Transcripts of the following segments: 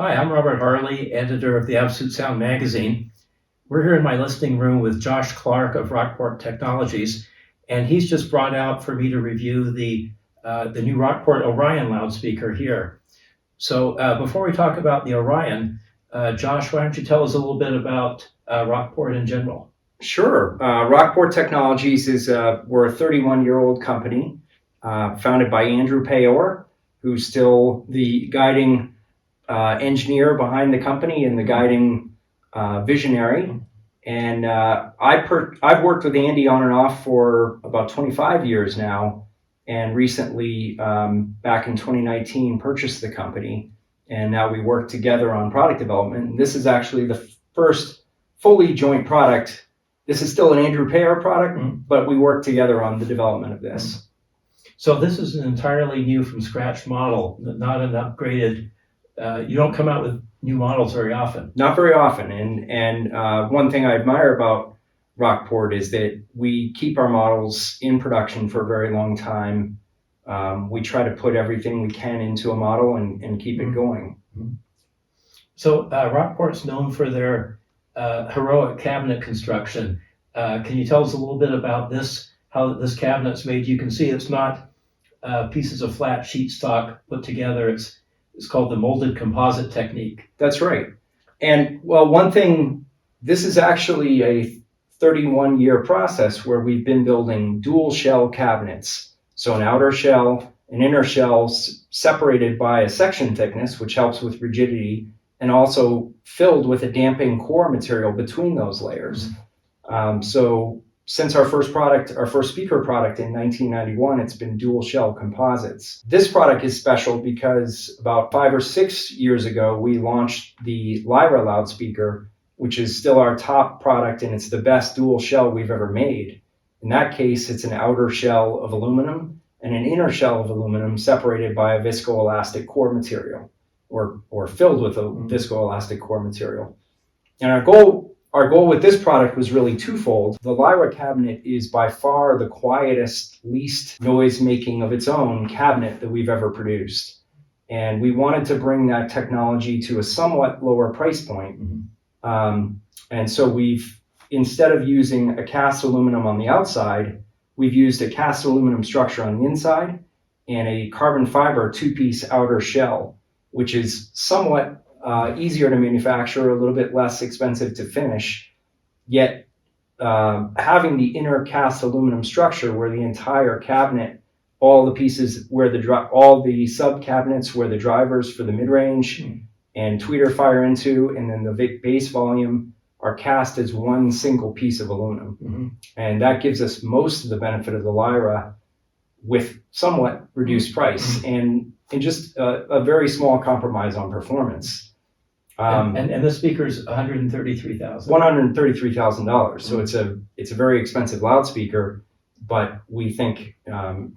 Hi, I'm Robert Harley, editor of the Absolute Sound magazine. We're here in my listening room with Josh Clark of Rockport Technologies, and he's just brought out for me to review the new Rockport Orion loudspeaker here. So before we talk about the Orion, Josh, why don't you tell us a little bit about Rockport in general? Sure. Rockport Technologies we're a 31-year-old company founded by Andrew Payor, who's still the guiding engineer behind the company and the guiding visionary. And I've worked with Andy on and off for about 25 years now, and recently, back in 2019, purchased the company. And now we work together on product development. And this is actually the first fully joint product. This is still an Andrew Payor product, but we work together on the development of this. So this is an entirely new from scratch model, not an upgraded. You don't come out with new models very often. Not very often. And one thing I admire about Rockport is that we keep our models in production for a very long time. We try to put everything we can into a model and keep it going. So Rockport's known for their heroic cabinet construction. Can you tell us a little bit about this, how this cabinet's made? You can see it's not pieces of flat sheet stock put together. It's called the molded composite technique. That's right. And well, one thing, this is actually a 31-year process where we've been building dual shell cabinets. So an outer shell, an inner shell separated by a section thickness, which helps with rigidity, and also filled with a damping core material between those layers. So since our first speaker product in 1991, it's been dual shell composites. This product is special because about 5 or 6 years ago, we launched the Lyra loudspeaker, which is still our top product, and it's the best dual shell we've ever made. In that case, it's an outer shell of aluminum and an inner shell of aluminum separated by a viscoelastic core material, or filled with a viscoelastic core material. And our goal with this product was really twofold. The Lyra cabinet is by far the quietest, least noise making of its own cabinet that we've ever produced. And we wanted to bring that technology to a somewhat lower price point. And so instead of using a cast aluminum on the outside, we've used a cast aluminum structure on the inside and a carbon fiber two-piece outer shell, which is somewhat easier to manufacture, a little bit less expensive to finish, yet having the inner cast aluminum structure where the entire cabinet, all the pieces where all the sub cabinets where the drivers for the mid-range and tweeter fire into, and then the bass volume are cast as one single piece of aluminum. And that gives us most of the benefit of the Lyra with somewhat reduced price and just a very small compromise on performance. And the speaker's $133,000. $133,000. So it's a very expensive loudspeaker, but we think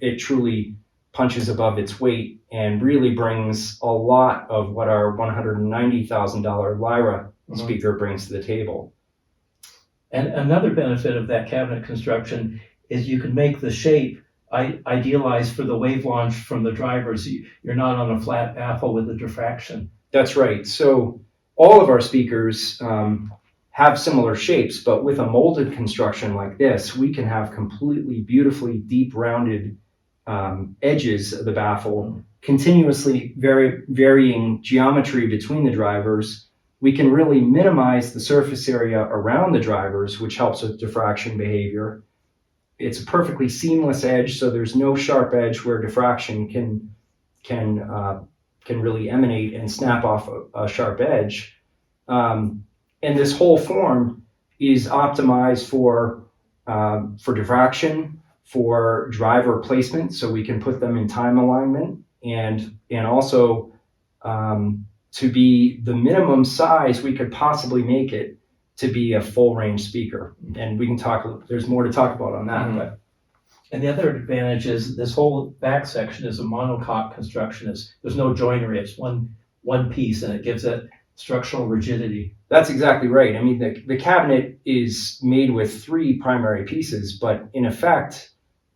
it truly punches above its weight and really brings a lot of what our $190,000 Lyra speaker brings to the table. And another benefit of that cabinet construction is you can make the shape idealized for the wave launch from the drivers. You're not on a flat baffle with a diffraction. That's right. So all of our speakers have similar shapes, but with a molded construction like this, we can have completely beautifully deep rounded edges of the baffle, continuously varying geometry between the drivers. We can really minimize the surface area around the drivers, which helps with diffraction behavior. It's a perfectly seamless edge, so there's no sharp edge where diffraction can really emanate and snap off a sharp edge. And this whole form is optimized for diffraction, for driver placement, so we can put them in time alignment, and also to be the minimum size we could possibly make it to be a full range speaker. And we can there's more to talk about on that. But. And the other advantage is this whole back section is a monocoque construction. There's no joinery. It's one piece, and it gives it structural rigidity. That's exactly right. I mean, the cabinet is made with 3 primary pieces, but in effect,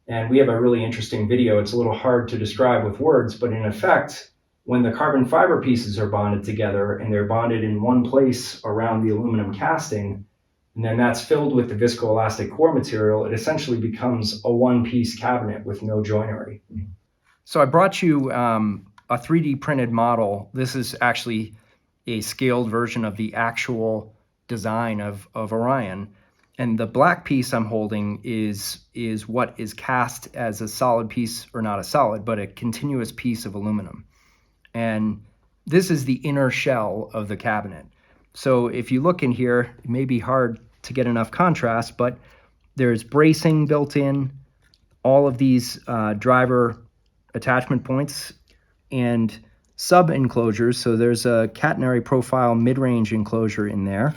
and we have a really interesting video, it's a little hard to describe with words, but in effect, when the carbon fiber pieces are bonded together and they're bonded in one place around the aluminum casting, and then that's filled with the viscoelastic core material, it essentially becomes a one-piece cabinet with no joinery. So I brought you a 3D printed model. This is actually a scaled version of the actual design of Orion. And the black piece I'm holding is what is cast as a solid piece, or not a solid, but a continuous piece of aluminum. And this is the inner shell of the cabinet. So if you look in here, it may be hard to get enough contrast, but there's bracing built in, all of these driver attachment points, and sub enclosures. So there's a catenary profile mid-range enclosure in there.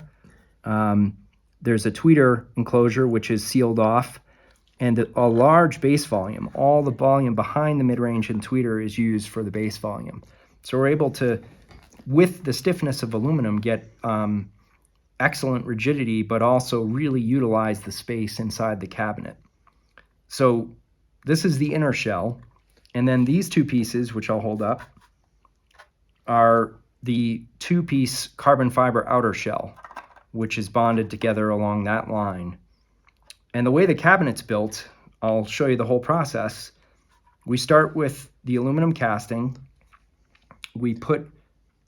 There's a tweeter enclosure, which is sealed off, and a large base volume. All the volume behind the mid-range and tweeter is used for the base volume. So we're able to, with the stiffness of aluminum, get excellent rigidity, but also really utilize the space inside the cabinet. So this is the inner shell. And then these two pieces, which I'll hold up, are the two-piece carbon fiber outer shell, which is bonded together along that line. And the way the cabinet's built, I'll show you the whole process. We start with the aluminum casting. We put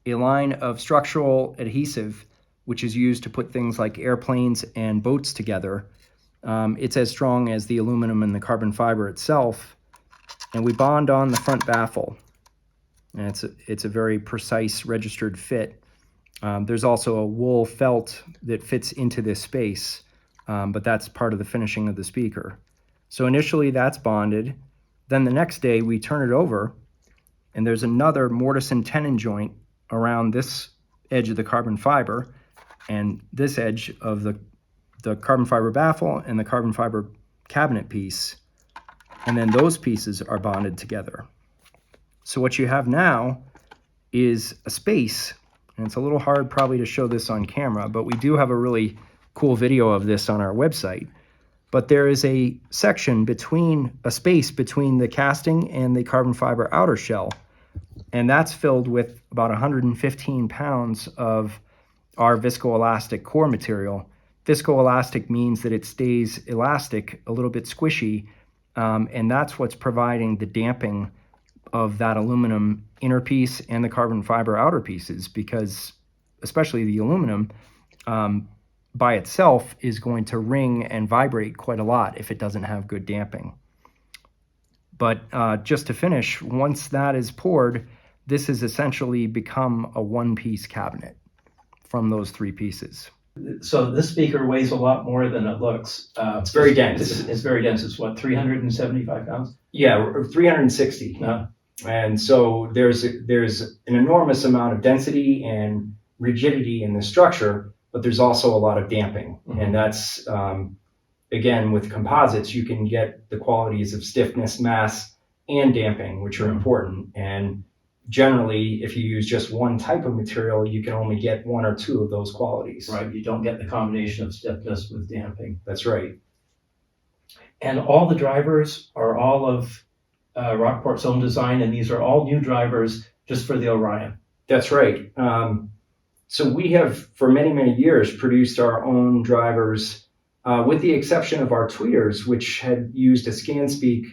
a line of structural adhesive, which is used to put things like airplanes and boats together. It's as strong as the aluminum and the carbon fiber itself. And we bond on the front baffle. And it's a very precise registered fit. There's also a wool felt that fits into this space, but that's part of the finishing of the speaker. So initially that's bonded. Then the next day we turn it over, and there's another mortise and tenon joint around this edge of the carbon fiber and this edge of the carbon fiber baffle and the carbon fiber cabinet piece. And then those pieces are bonded together. So what you have now is a space, and it's a little hard probably to show this on camera, but we do have a really cool video of this on our website. But there is a section a space between the casting and the carbon fiber outer shell, and that's filled with about 115 pounds of our viscoelastic core material. Viscoelastic means that it stays elastic, a little bit squishy, and that's what's providing the damping of that aluminum inner piece and the carbon fiber outer pieces, because especially the aluminum by itself is going to ring and vibrate quite a lot if it doesn't have good damping. But just to finish, once that is poured, this has essentially become a one-piece cabinet from those three pieces. So this speaker weighs a lot more than it looks. It's very dense. It's very dense. It's what, 375 pounds? Yeah, 360. And so there's an enormous amount of density and rigidity in the structure, but there's also a lot of damping. Mm-hmm. And that's, again, with composites, you can get the qualities of stiffness, mass, and damping, which are important. And generally, if you use just one type of material, you can only get one or two of those qualities. Right, you don't get the combination of stiffness with damping. That's right. And all the drivers are all of Rockport's own design, and these are all new drivers just for the Orion. That's right. So we have, for many, many years, produced our own drivers, with the exception of our tweeters, which had used a ScanSpeak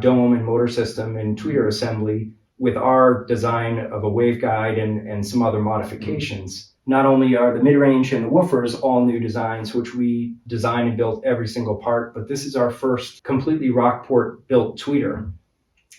dome and motor system and tweeter assembly with our design of a waveguide and some other modifications. Not only are the mid-range and the woofers all new designs, which we designed and built every single part, but this is our first completely Rockport-built tweeter.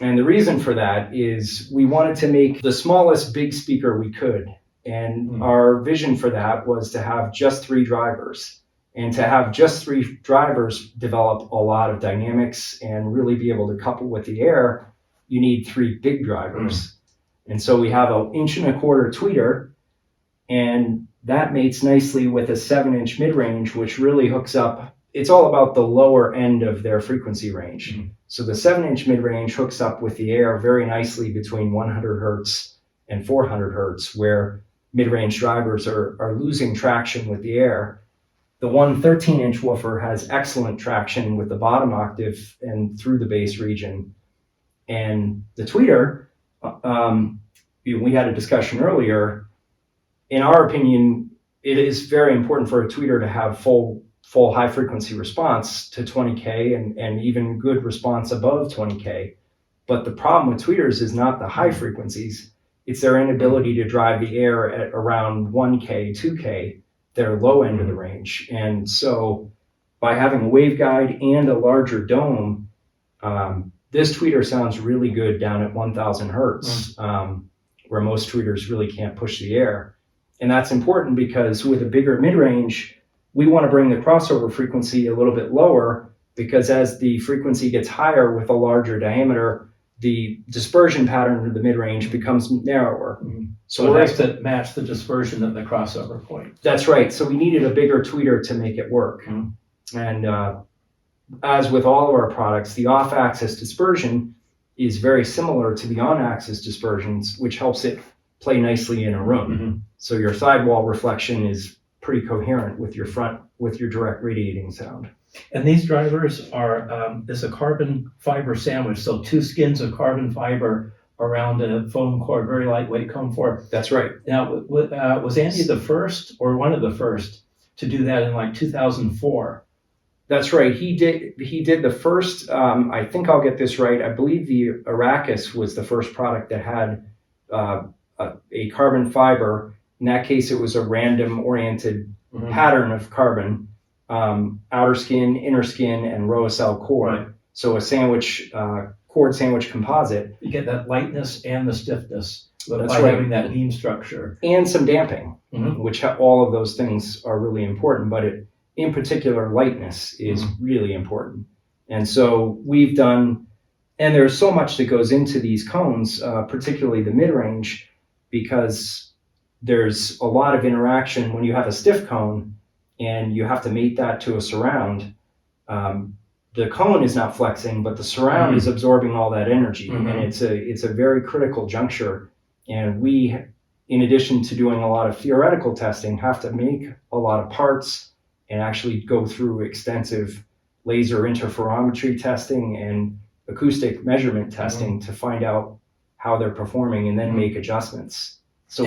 And the reason for that is we wanted to make the smallest big speaker we could. And our vision for that was to have just 3 drivers. And to have just 3 drivers develop a lot of dynamics and really be able to couple with the air, you need 3 big drivers. And so we have an 1.25 tweeter, and that mates nicely with a 7-inch mid-range, which really hooks up. It's all about the lower end of their frequency range. Mm-hmm. So the 7-inch mid-range hooks up with the air very nicely between 100 hertz and 400 hertz, where mid-range drivers are losing traction with the air. The 13-inch woofer has excellent traction with the bottom octave and through the bass region. And the tweeter we had a discussion earlier. In our opinion, it is very important for a tweeter to have full high frequency response to 20K and even good response above 20K. But the problem with tweeters is not the high frequencies, it's their inability to drive the air at around 1K, 2K, their low end of the range. And so by having a waveguide and a larger dome, this tweeter sounds really good down at 1000 hertz, where most tweeters really can't push the air. And that's important because with a bigger mid-range, we want to bring the crossover frequency a little bit lower, because as the frequency gets higher with a larger diameter, the dispersion pattern of the mid-range becomes narrower. So it has to match the dispersion at the crossover point. That's right. So we needed a bigger tweeter to make it work. And as with all of our products, the off-axis dispersion is very similar to the on-axis dispersions, which helps it play nicely in a room. So your sidewall reflection is pretty coherent with your direct radiating sound. And these drivers are is a carbon fiber sandwich, so 2 skins of carbon fiber around a foam core, very lightweight cone core. That's right. Now, was Andy the first or one of the first to do that in like 2004? That's right. He did the first. I think I'll get this right. I believe the Arrakis was the first product that had a carbon fiber. In that case, it was a random oriented pattern of carbon, outer skin, inner skin, and row cell core. Right. So a sandwich, cord sandwich composite. You get that lightness and the stiffness by That's right. having that beam structure. And some damping, which all of those things are really important. But in particular, lightness is really important. And so we've done, and there's so much that goes into these cones, particularly the mid-range, because there's a lot of interaction when you have a stiff cone and you have to mate that to a surround. The cone is not flexing, but the surround is absorbing all that energy. And it's a very critical juncture. And we, in addition to doing a lot of theoretical testing, have to make a lot of parts and actually go through extensive laser interferometry testing and acoustic measurement testing to find out how they're performing and then make adjustments. So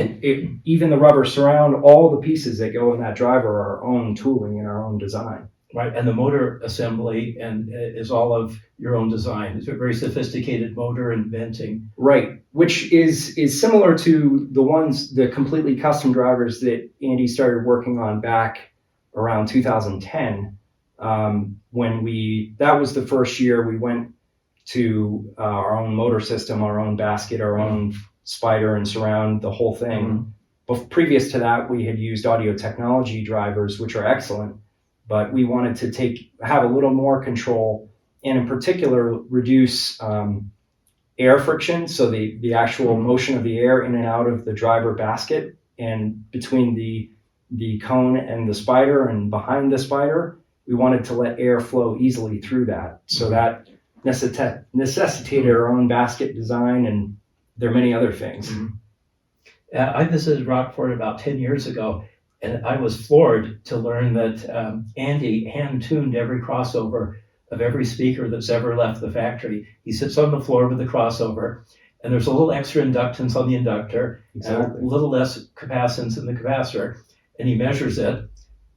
even the rubber surround, all the pieces that go in that driver are our own tooling and our own design. Right, and the motor assembly is all of your own design. It's a very sophisticated motor and venting. Right, which is similar to the completely custom drivers that Andy started working on back around 2010. That was the first year we went to our own motor system, our own basket, our own spider and surround, the whole thing. But previous to that, we had used audio technology drivers, which are excellent, but we wanted to have a little more control, and in particular, reduce air friction, so the actual motion of the air in and out of the driver basket and between the cone and the spider and behind the spider. We wanted to let air flow easily through that. So that necessitated our own basket design, and there are many other things. I visited Rockport about 10 years ago, and I was floored to learn that Andy hand-tuned every crossover of every speaker that's ever left the factory. He sits on the floor with the crossover, and there's a little extra inductance on the inductor, a little less capacitance in the capacitor, and he measures it,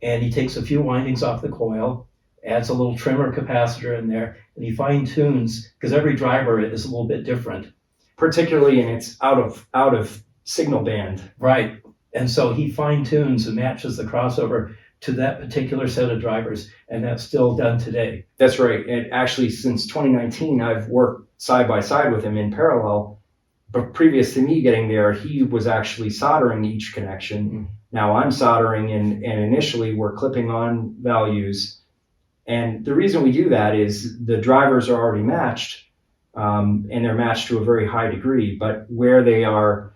and he takes a few windings off the coil, adds a little trimmer capacitor in there, and he fine-tunes, because every driver is a little bit different. Particularly in its out of signal band. Right. And so he fine-tunes and matches the crossover to that particular set of drivers, and that's still done today. That's right. And actually, since 2019, I've worked side by side with him in parallel. But previous to me getting there, he was actually soldering each connection. Now I'm soldering, and initially we're clipping on values. And the reason we do that is the drivers are already matched, and they're matched to a very high degree. But where they are,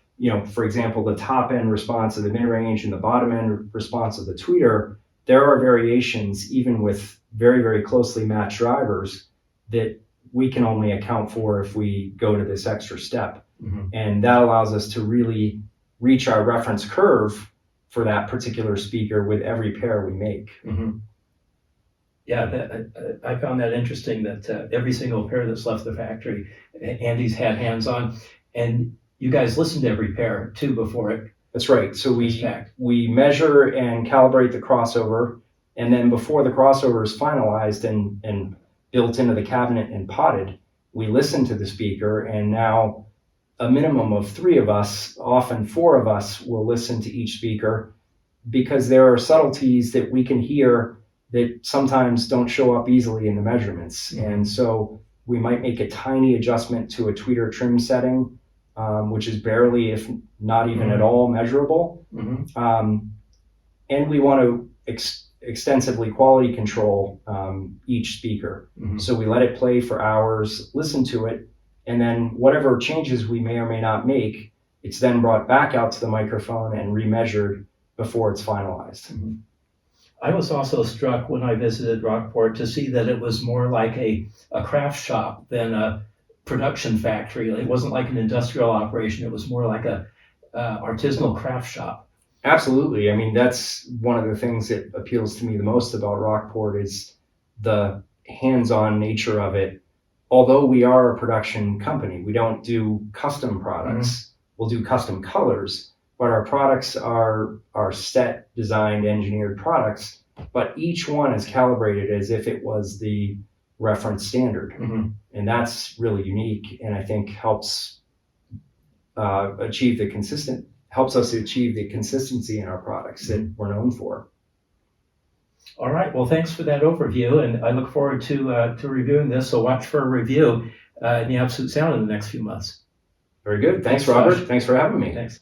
for example, the top end response of the mid-range and the bottom end response of the tweeter, there are variations even with very, very closely matched drivers that we can only account for if we go to this extra step. And that allows us to really reach our reference curve for that particular speaker with every pair we make. Yeah, I found that interesting that every single pair that's left the factory, Andy's had hands on. And you guys listen to every pair too before it That's right. So is packed. we measure and calibrate the crossover, and then before the crossover is finalized and built into the cabinet and potted, we listen to the speaker, and now a minimum of 3 of us, often 4 of us, will listen to each speaker because there are subtleties that we can hear that sometimes don't show up easily in the measurements. Mhm. And so we might make a tiny adjustment to a tweeter trim setting, which is barely, if not even at all, measurable. And we want to extensively quality control each speaker. So we let it play for hours, listen to it, and then whatever changes we may or may not make, it's then brought back out to the microphone and remeasured before it's finalized. I was also struck when I visited Rockport to see that it was more like a craft shop than a production factory. It wasn't like an industrial operation. It was more like a artisanal craft shop. Absolutely. I mean, that's one of the things that appeals to me the most about Rockport is the hands-on nature of it. Although we are a production company, we don't do custom products. We'll do custom colors, but our products are set, designed, engineered products, but each one is calibrated as if it was the reference standard. And that's really unique, and I think helps us achieve the consistency in our products that we're known for. All right. Well, thanks for that overview, and I look forward to reviewing this. So watch for a review in the Absolute Sound in the next few months. Very good. Thanks, Robert. Josh. Thanks for having me. Thanks.